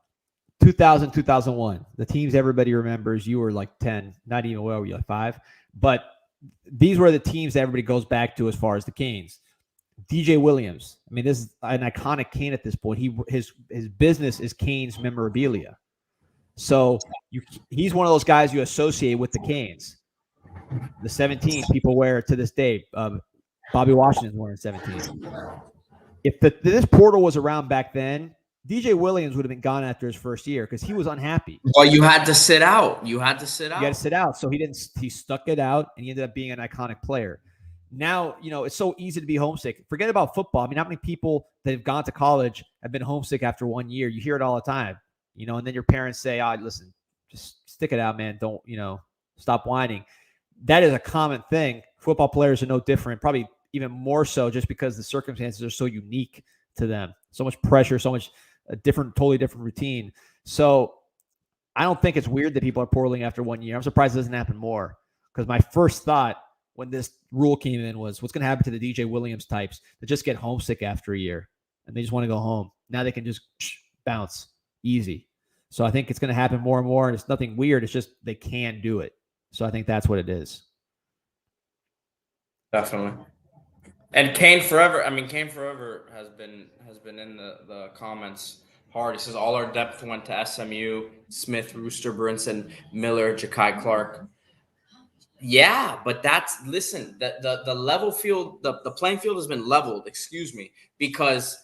Speaker 2: 2000, 2001. The teams everybody remembers. You were like 10, not even well, were you like 5? But these were the teams that everybody goes back to as far as the Canes. DJ Williams. I mean, this is an iconic Cane at this point. His business is Canes memorabilia. So he's one of those guys you associate with the Canes. The 17 people wear it to this day. Bobby Washington's wearing 17. If this portal was around back then, DJ Williams would have been gone after his first year because he was unhappy.
Speaker 1: Well, you had to sit out. You had to sit out.
Speaker 2: You got to sit out. So he stuck it out, and he ended up being an iconic player. Now, it's so easy to be homesick. Forget about football. I mean, how many people that have gone to college have been homesick after 1 year? You hear it all the time, and then your parents say, listen, just stick it out, man. Don't, stop whining. That is a common thing. Football players are no different, probably even more so just because the circumstances are so unique to them. So much pressure, so much totally different routine. So I don't think it's weird that people are portaling after 1 year. I'm surprised it doesn't happen more because my first thought when this rule came in was what's going to happen to the DJ Williams types that just get homesick after a year and they just want to go home. Now they can just bounce easy. So I think it's going to happen more and more, and it's nothing weird. It's just they can do it. So I think that's what it is.
Speaker 1: Definitely. And Cane Forever. I mean, Cane Forever has been in the comments hard. He says all our depth went to SMU: Smith, Rooster, Brinson, Miller, Ja'Kai Clark. Yeah, but the level field, the playing field has been leveled. Excuse me, because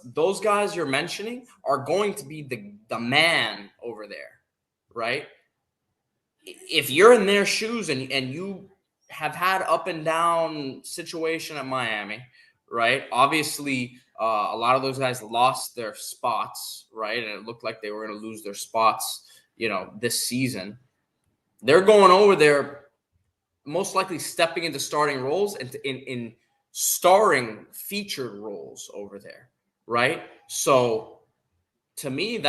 Speaker 1: those guys you're mentioning are going to be the man over there, right? If you're in their shoes and you have had up and down situation at Miami, right? Obviously, a lot of those guys lost their spots, right? And it looked like they were going to lose their spots, this season. They're going over there, most likely stepping into starting roles and in starring featured roles over there, right? So to me,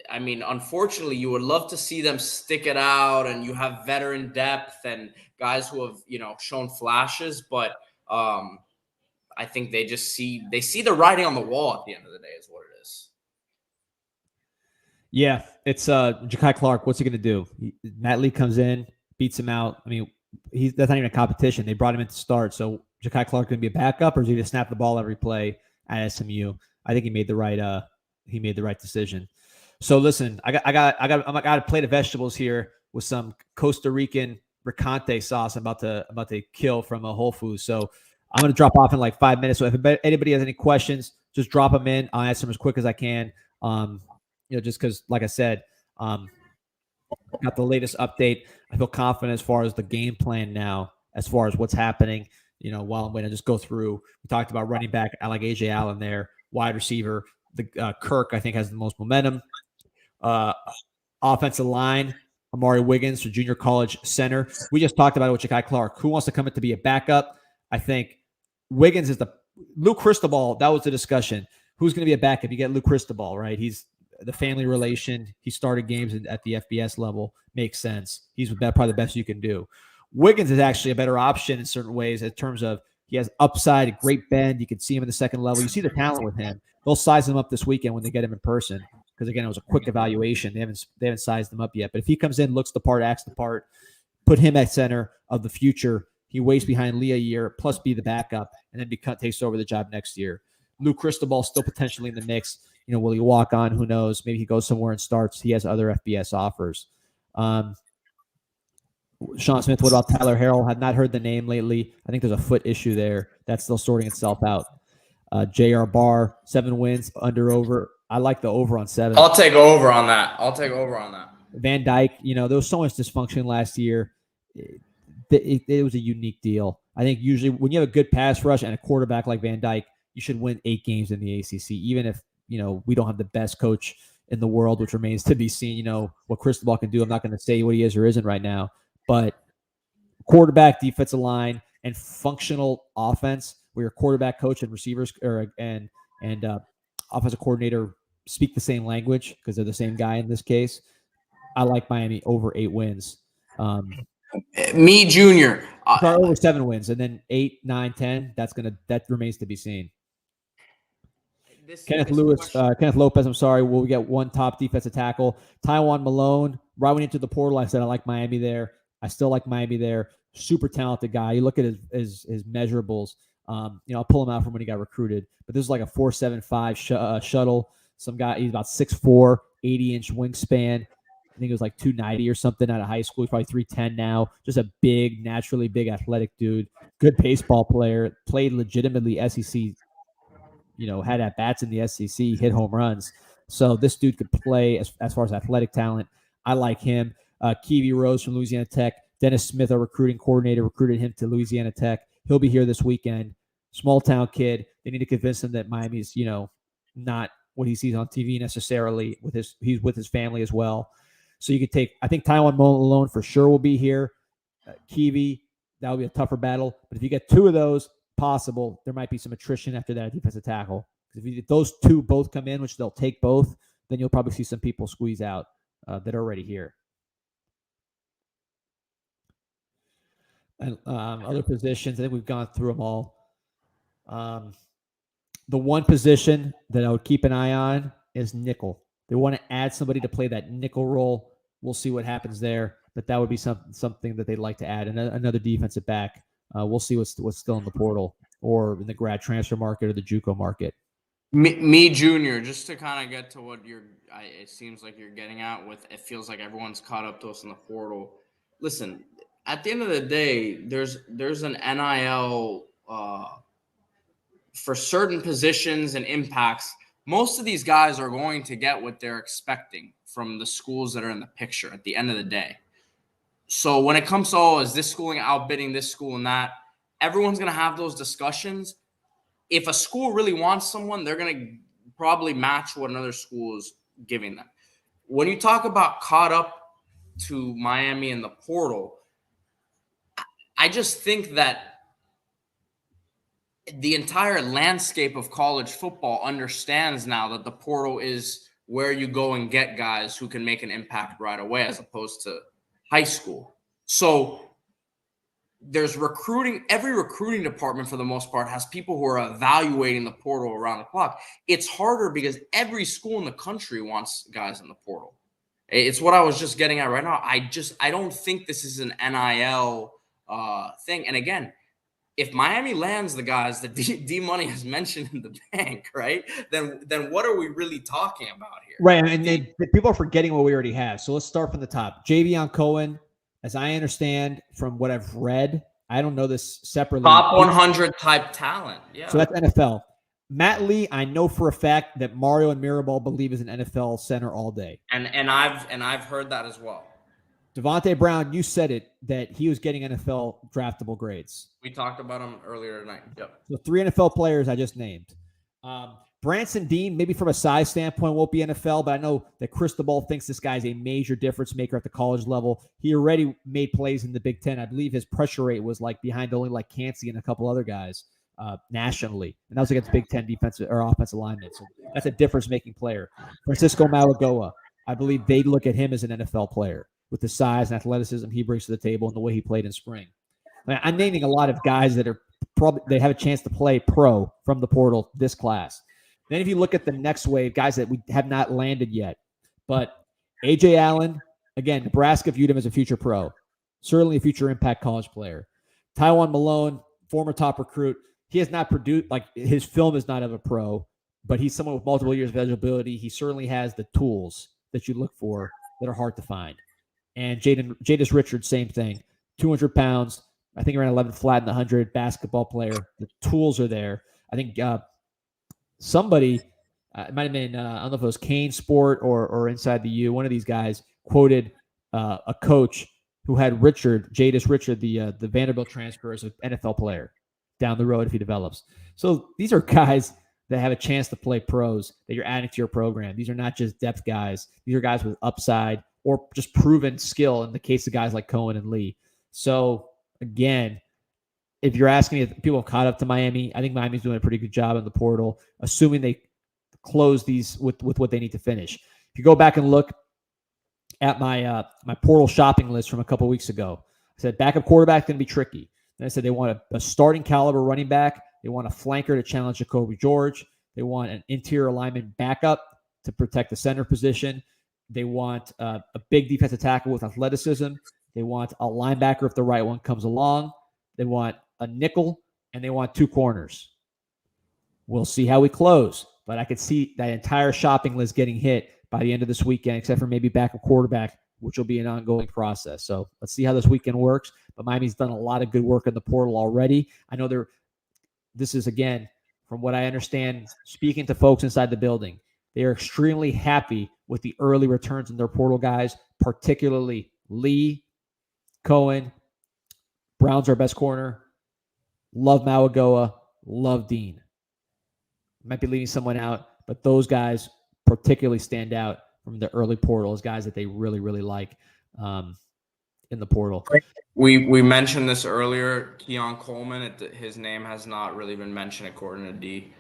Speaker 1: unfortunately, you would love to see them stick it out and you have veteran depth and guys who have, shown flashes, but I think they see the writing on the wall at the end of the day is what it is.
Speaker 2: Yeah, it's Ja'Kai Clark. What's he going to do? Matt Lee comes in, beats him out. I mean, that's not even a competition. They brought him in to start. So Ja'Kai Clark going to be a backup, or is he going to snap the ball every play at SMU? I think he made the right decision. So listen, I got a plate of vegetables here with some Costa Rican ricante sauce. I'm about to kill from a Whole Foods. So I'm going to drop off in like 5 minutes. So if anybody has any questions, just drop them in. I'll answer them as quick as I can. Just because, like I said, got the latest update. I feel confident as far as the game plan now, as far as what's happening. While I'm going to just go through, we talked about running back. I like AJ Allen there, wide receiver. The Kirk, I think, has the most momentum. Offensive line, Amari Wiggins, for junior college center. We just talked about it with Ja'Kai Clark. Who wants to come in to be a backup? I think Wiggins is Luke Cristobal. That was the discussion. Who's going to be a backup? You get Luke Cristobal, right? He's the family relation. He started games at the FBS level. Makes sense. He's probably the best you can do. Wiggins is actually a better option in certain ways in terms of he has upside, a great bend. You can see him in the second level. You see the talent with him. They'll size him up this weekend when they get him in person because, again, it was a quick evaluation. They haven't sized him up yet. But if he comes in, looks the part, acts the part, put him at center of the future, he waits behind Lee a year, plus be the backup, and then takes over the job next year. Luke Cristobal still potentially in the mix. Will he walk on? Who knows? Maybe he goes somewhere and starts. He has other FBS offers. Sean Smith, what about Tyler Harrell? Have not heard the name lately. I think there's a foot issue there. That's still sorting itself out. J.R. Barr, 7 wins, over. I like the over on 7.
Speaker 1: I'll take over on that.
Speaker 2: Van Dyke, there was so much dysfunction last year. It was a unique deal. I think usually when you have a good pass rush and a quarterback like Van Dyke, you should win 8 games in the ACC, even if, we don't have the best coach in the world, which remains to be seen. What Cristobal can do. I'm not going to say what he is or isn't right now, but quarterback, defensive line, and functional offense where your quarterback coach and receivers and offensive coordinator speak the same language because they're the same guy in this case. I like Miami over 8 wins.
Speaker 1: Me, Junior.
Speaker 2: Start over 7 wins, and then 8, 9, 10. That remains to be seen. Kenneth
Speaker 1: this
Speaker 2: Lewis,
Speaker 1: question.
Speaker 2: Kenneth Lopez, I'm sorry, will get one top defensive tackle. Taiwan Malone, right when into the portal, I said I like Miami there. I still like Miami there. Super talented guy. You look at his measurables. I'll pull him out from when he got recruited. But this is like a 4.75 shuttle. Some guy, he's about 6'4", 80-inch wingspan. I think it was like 290 or something out of high school. He's probably 310 now. Just a big, naturally big athletic dude. Good baseball player. Played legitimately SEC, had at bats in the SEC, hit home runs. So this dude could play as far as athletic talent. I like him. Kiwi Rose from Louisiana Tech. Dennis Smith, our recruiting coordinator, recruited him to Louisiana Tech. He'll be here this weekend. Small town kid. They need to convince him that Miami's, not what he sees on TV necessarily. He's with his family as well. So you could take, I think Taiwan Malone for sure will be here. Kiwi, that will be a tougher battle. But if you get two of those, possible, there might be some attrition after that defensive tackle. If those two both come in, which they'll take both, then you'll probably see some people squeeze out that are already here. And other positions, I think we've gone through them all. The one position that I would keep an eye on is nickel. They want to add somebody to play that nickel role. We'll see what happens there, but that would be something that they'd like to add. And another defensive back. We'll see what's still in the portal or in the grad transfer market or the JUCO market.
Speaker 1: Me Junior, just to kind of get to what it seems like you're getting at with, it feels like everyone's caught up to us in the portal. Listen, at the end of the day, there's an NIL for certain positions and impacts. Most of these guys are going to get what they're expecting from the schools that are in the picture at the end of the day. So when it comes to, is this schooling outbidding this school and that, everyone's going to have those discussions. If a school really wants someone, they're going to probably match what another school is giving them. When you talk about caught up to Miami in the portal, I just think that the entire landscape of college football understands now that the portal is where you go and get guys who can make an impact right away as opposed to high school. So there's recruiting. Every recruiting department, for the most part, has people who are evaluating the portal around the clock. It's harder because every school in the country wants guys in the portal. It's what I was just getting at right now. I don't think this is an NIL thing. And again, if Miami lands the guys that D Money has mentioned in the bank, right, then what are we really talking about here?
Speaker 2: Right, and people are forgetting what we already have. So let's start from the top. Javion Cohen, as I understand from what I've read, I don't know this separately.
Speaker 1: Top 100 type talent. Yeah.
Speaker 2: So that's NFL. Matt Lee, I know for a fact that Mario and Mirabal believe is an NFL center all day.
Speaker 1: And I've heard that as well.
Speaker 2: Devontae Brown, you said it, that he was getting NFL draftable grades.
Speaker 1: We talked about him earlier tonight. Yep.
Speaker 2: So 3 NFL players I just named. Branson Dean, maybe from a size standpoint, won't be NFL, but I know that Cristobal thinks this guy's a major difference maker at the college level. He already made plays in the Big Ten. I believe his pressure rate was like behind only like Cansey and a couple other guys nationally. And that was against Big Ten defensive or offensive linemen. So that's a difference-making player. Francisco Malagoa, I believe they look at him as an NFL player with the size and athleticism he brings to the table and the way he played in spring. I'm naming a lot of guys that are probably they have a chance to play pro from the portal this class. Then if you look at the next wave, guys that we have not landed yet, but A.J. Allen, again, Nebraska viewed him as a future pro, certainly a future impact college player. Taiwan Malone, former top recruit, he has not produced, like his film is not of a pro, but he's someone with multiple years of eligibility. He certainly has the tools that you look for that are hard to find. And Jadis Richards, same thing, 200 pounds, I think around 11 flat in the 100, basketball player. The tools are there. I think somebody, it might have been, I don't know if it was Kane Sport or Inside the U, one of these guys quoted a coach who had Jadis Richard, the Vanderbilt transfer, as an NFL player down the road if he develops. So these are guys that have a chance to play pros that you're adding to your program. These are not just depth guys. These are guys with upside or just proven skill in the case of guys like Cohen and Lee. So again, if you're asking me if people have caught up to Miami, I think Miami's doing a pretty good job in the portal, assuming they close these with what they need to finish. If you go back and look at my my portal shopping list from a couple weeks ago, I said backup quarterback going to be tricky. Then I said they want a starting caliber running back. They want a flanker to challenge Jacoby George. They want an interior lineman backup to protect the center position. They want a big defensive tackle with athleticism. They want a linebacker if the right one comes along. They want a nickel, and they want 2 corners. We'll see how we close, but I could see that entire shopping list getting hit by the end of this weekend, except for maybe backup quarterback, which will be an ongoing process. So let's see how this weekend works. But Miami's done a lot of good work in the portal already. I know this is, again, from what I understand, speaking to folks inside the building, they are extremely happy with the early returns in their portal guys, particularly Lee, Cohen, Brown's our best corner, love Mawagoa, love Dean. Might be leaving someone out, but those guys particularly stand out from the early portal as guys that they really, really like in the portal.
Speaker 1: We mentioned this earlier. Keon Coleman, his name has not really been mentioned according to D.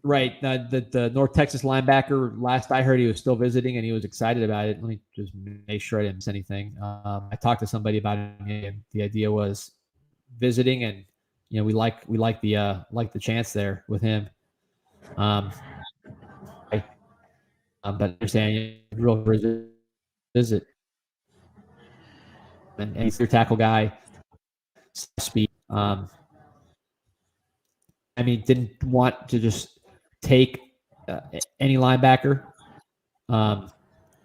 Speaker 2: Right. The North Texas linebacker, last I heard, he was still visiting and he was excited about it. Let me just make sure I didn't miss anything. I talked to somebody about it, and the idea was visiting, and we like the chance there with him. But they're saying real visit, and he's their tackle guy. Speed. Didn't want to just take any linebacker.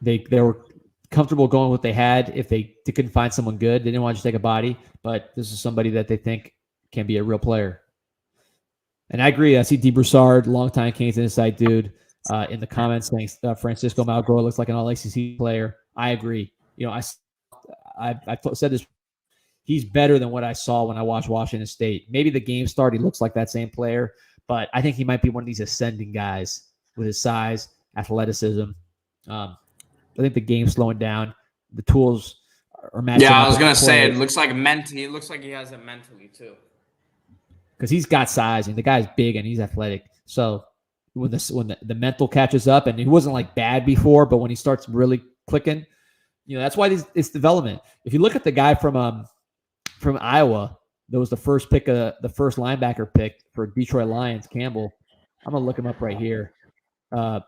Speaker 2: They were comfortable going with what they had. If they couldn't find someone good, they didn't want to just take a body. But this is somebody that they think can be a real player. And I agree. I see D. Broussard, longtime CanesInSight dude, in the comments saying Francisco Malgoa looks like an All-ACC player. I agree. I said this. He's better than what I saw when I watched Washington State. Maybe the game start, he looks like that same player, but I think he might be one of these ascending guys with his size, athleticism. I think the game's slowing down. The tools are matching.
Speaker 1: Yeah, I was gonna say it looks like mentally. It looks like he has it mentally too.
Speaker 2: Because he's got size and the guy's big and he's athletic. So when the mental catches up, and he wasn't like bad before, but when he starts really clicking, that's why it's development. If you look at the guy from Iowa, that was the first linebacker pick for Detroit Lions, Campbell. I'm gonna look him up right here. I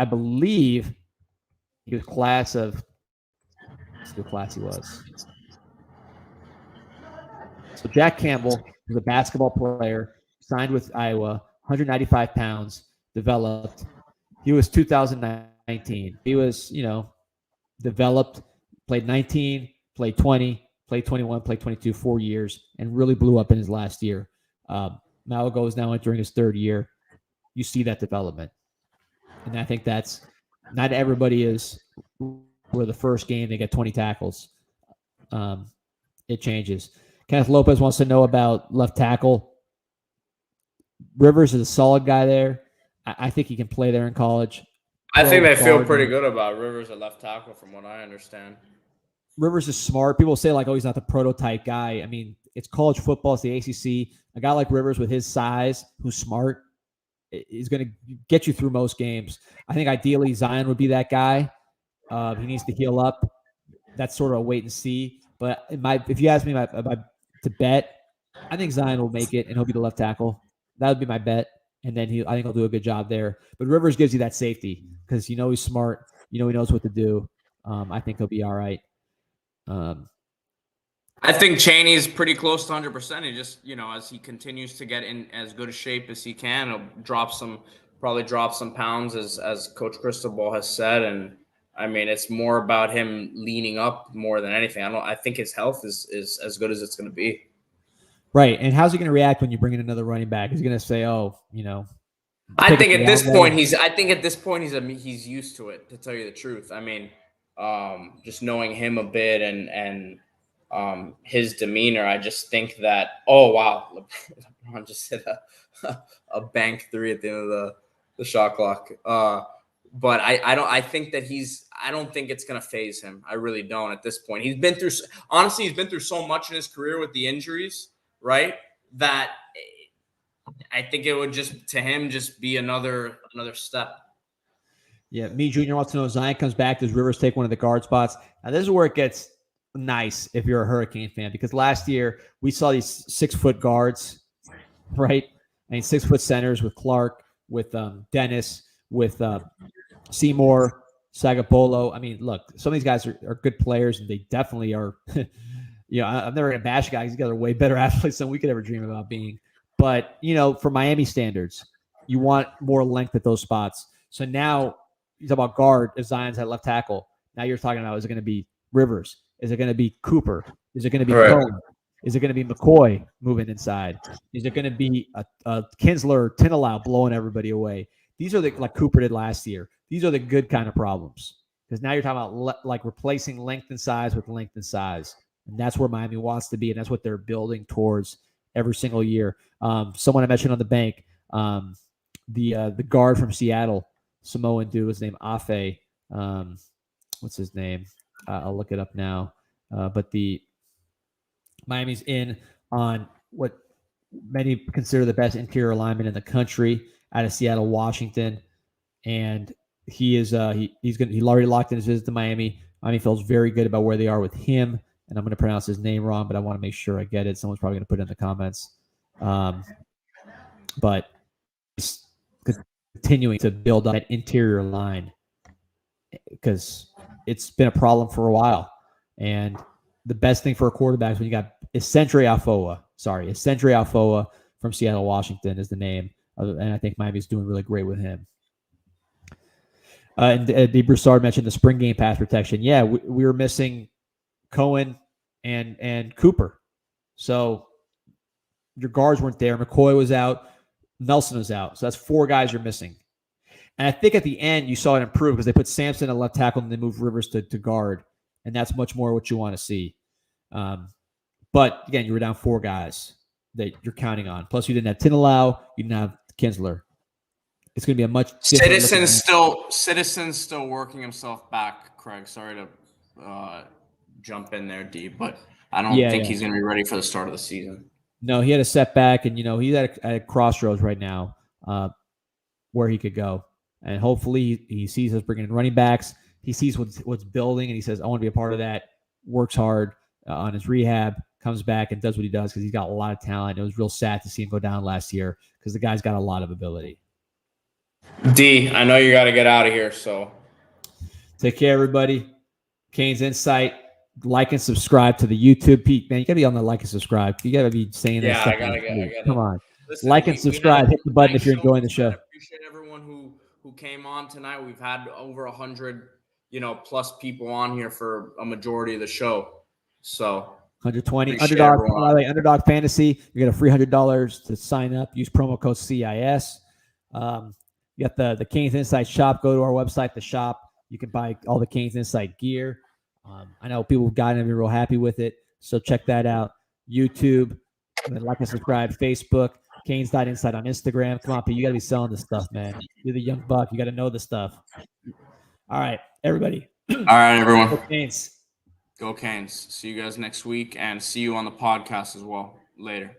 Speaker 2: believe he was class of. Let's see what class he was. So Jack Campbell was a basketball player, signed with Iowa, 195 pounds, developed. He was 2019. He was, developed, played 19, played 20, played 21, played 22, 4 years, and really blew up in his last year. Malago is now entering his 3rd year. You see that development. And I think that's not everybody is where the first game they get 20 tackles. It changes. Kenneth Lopez wants to know about left tackle. Rivers is a solid guy there. I think he can play there in college.
Speaker 1: I think they feel pretty good about Rivers at left tackle from what I understand.
Speaker 2: Rivers is smart. People say he's not the prototype guy. It's college football. It's the ACC. A guy like Rivers with his size, who's smart, is going to get you through most games. I think ideally Zion would be that guy. He needs to heal up. That's sort of a wait and see. But if you ask me to bet, I think Zion will make it and he'll be the left tackle. That would be my bet. And then I think he'll do a good job there. But Rivers gives you that safety because he's smart. He knows what to do. I think he'll be all right.
Speaker 1: I think Chaney's pretty close to 100%. He just, as he continues to get in as good a shape as he can, he'll probably drop some pounds as Coach Cristobal has said. And it's more about him leaning up more than anything. I think his health is as good as it's going to be.
Speaker 2: Right. And how's he going to react when you bring in another running back? He's going to say,
Speaker 1: I think at this point he's used to it, to tell you the truth. Just knowing him a bit and his demeanor, I just think that, oh wow, LeBron just hit a bank 3 at the end of the shot clock. But I think I don't think it's gonna phase him. I really don't at this point. He's been through so much in his career with the injuries, right? That I think it would just be another step.
Speaker 2: Yeah, me Junior wants to know, Zion comes back, does Rivers take one of the guard spots? Now this is where it gets nice if you're a Hurricane fan, because last year we saw these 6-foot guards, right? I mean, 6-foot centers with Clark, with Dennis, with Seymour, Sagapolo. I mean, look, some of these guys are good players, and they definitely are. I'm never going to bash guys. These guys are way better athletes than we could ever dream about being. But, for Miami standards, you want more length at those spots. So now you talk about guard, if Zion's at left tackle. Now you're talking about, is it going to be Rivers? Is it going to be Cooper? Is it going to be Cohen? Is it going to be McCoy moving inside? Is it going to be a Kinsler, Tinalau blowing everybody away? These are like Cooper did last year. These are the good kind of problems, because now you're talking about like replacing length and size with length and size. And that's where Miami wants to be, and that's what they're building towards every single year. Someone I mentioned on the bank, the guard from Seattle, Samoan dude, his name Afe. What's his name? I'll look it up now. But the Miami's in on what many consider the best interior alignment in the country out of Seattle, Washington, and he is he already locked in his visit to Miami. Miami feels very good about where they are with him. And I'm going to pronounce his name wrong, but I want to make sure I get it. Someone's probably going to put it in the comments. But he's continuing to build up that interior line because it's been a problem for a while. And the best thing for a quarterback is when you got Essentre Alfoa from Seattle, Washington is the name. And I think Miami's doing really great with him. And D. Broussard mentioned the spring game pass protection. Yeah, we were missing Cohen and Cooper. So your guards weren't there. McCoy was out. Nelson was out. So that's 4 guys you're missing. And I think at the end you saw it improve because they put Sampson at left tackle and they moved Rivers to guard. And that's much more what you want to see. But again, you were down 4 guys that you're counting on. Plus you didn't have Tinalau. You didn't have Kinsler. It's going to be a much
Speaker 1: Citizen's still working himself back, Craig. Sorry to jump in there, D, but I don't think he's going to be ready for the start of the season.
Speaker 2: No, he had a setback, and he's at a crossroads right now where he could go. And hopefully he sees us bringing in running backs. He sees what's building, and he says, I want to be a part of that, works hard on his rehab, comes back and does what he does because he's got a lot of talent. It was real sad to see him go down last year because the guy's got a lot of ability.
Speaker 1: D, I know you got to get out of here, so.
Speaker 2: Take care, everybody. CanesInSight. Like and subscribe to the YouTube. Pete, man, you got to be on the like and subscribe. You got to be saying that stuff.
Speaker 1: Yeah, I got to.
Speaker 2: Come on. Listen, like and subscribe. Hit the button if you're enjoying the show.
Speaker 1: I appreciate everyone who came on tonight. We've had over 100, plus people on here for a majority of the show. So 120
Speaker 2: Underdog Fantasy. You get a free $100 to sign up. Use promo code CIS. You got the CanesInSight shop. Go to our website, the shop. You can buy all the CanesInSight gear. I know people have gotten to be real happy with it. So check that out. YouTube. And then like and subscribe. Facebook. Canes.Insight on Instagram. Come on, Pete. You got to be selling this stuff, man. You're the young buck. You got to know this stuff. All right, everybody.
Speaker 1: All right, everyone.
Speaker 2: Go Canes.
Speaker 1: Go Canes. See you guys next week and see you on the podcast as well later.